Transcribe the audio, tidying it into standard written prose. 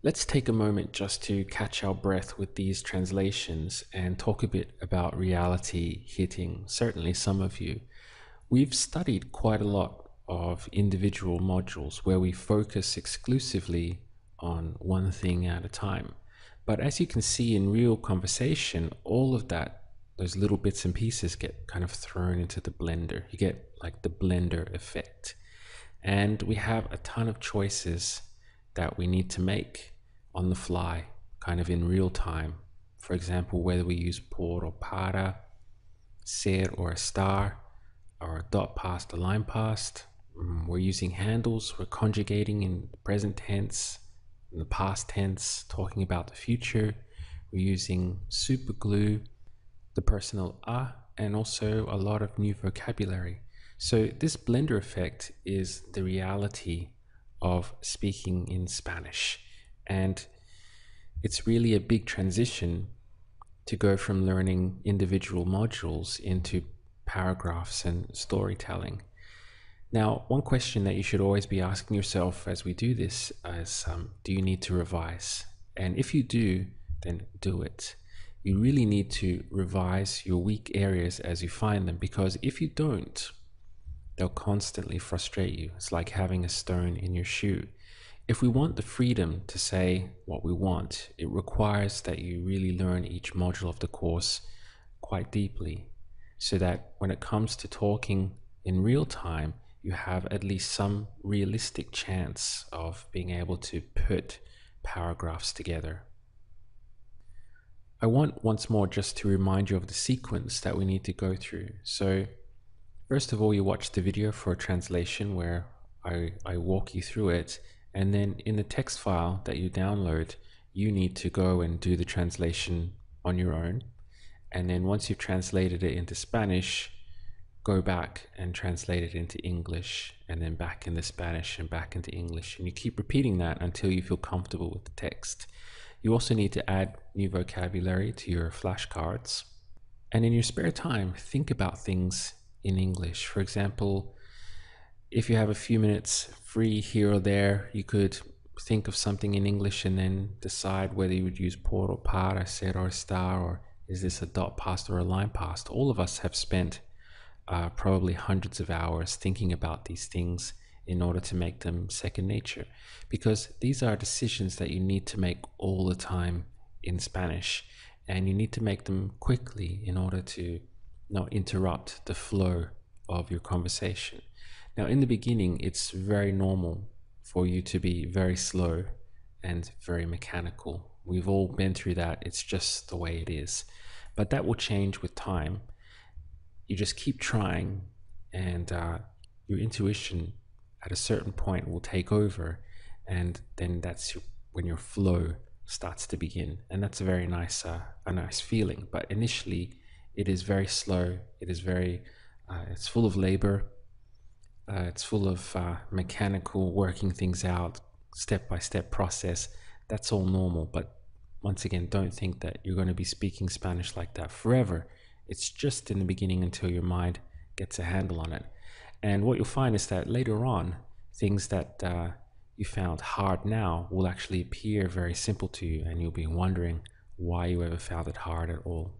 Let's take a moment just to catch our breath with these translations and talk a bit about reality hitting certainly some of you. We've studied quite a lot of individual modules where we focus exclusively on one thing at a time. But as you can see in real conversation, all of that, those little bits and pieces get kind of thrown into the blender. You get like the blender effect. And we have a ton of choices that we need to make on the fly, kind of in real time. For example, whether we use por or para, ser or estar, or a dot past, a line past. We're using handles, we're conjugating in the present tense, in the past tense, talking about the future. We're using super glue, the personal a, and also a lot of new vocabulary. So this blender effect is the reality of speaking in Spanish. And it's really a big transition to go from learning individual modules into paragraphs and storytelling. Now, one question that you should always be asking yourself as we do this is, do you need to revise? And if you do, then do it. You really need to revise your weak areas as you find them, because if you don't, they'll constantly frustrate you. It's like having a stone in your shoe. If we want the freedom to say what we want, it requires that you really learn each module of the course quite deeply, so that when it comes to talking in real time, you have at least some realistic chance of being able to put paragraphs together. I want once more just to remind you of the sequence that we need to go through. So first of all, you watch the video for a translation where I walk you through it. And then in the text file that you download, you need to go and do the translation on your own. And then once you've translated it into Spanish, go back and translate it into English, and then back into Spanish and back into English. And you keep repeating that until you feel comfortable with the text. You also need to add new vocabulary to your flashcards. And in your spare time, think about things in English. For example, if you have a few minutes free here or there, you could think of something in English and then decide whether you would use por or para, ser or estar, or is this a dot past or a line past. All of us have spent probably hundreds of hours thinking about these things in order to make them second nature, because these are decisions that you need to make all the time in Spanish, and you need to make them quickly in order to not interrupt the flow of your conversation. Now, in the beginning, it's very normal for you to be very slow and very mechanical. We've all been through that. It's just the way it is. But that will change with time. You just keep trying, and your intuition at a certain point will take over, and then that's when your flow starts to begin. And that's a very nice, a nice feeling. But initially, it is very slow. It is very, it's full of labor. It's full of mechanical working things out, step-by-step process. That's all normal. But once again, don't think that you're going to be speaking Spanish like that forever. It's just in the beginning until your mind gets a handle on it. And what you'll find is that later on, things that you found hard now will actually appear very simple to you, and you'll be wondering why you ever found it hard at all.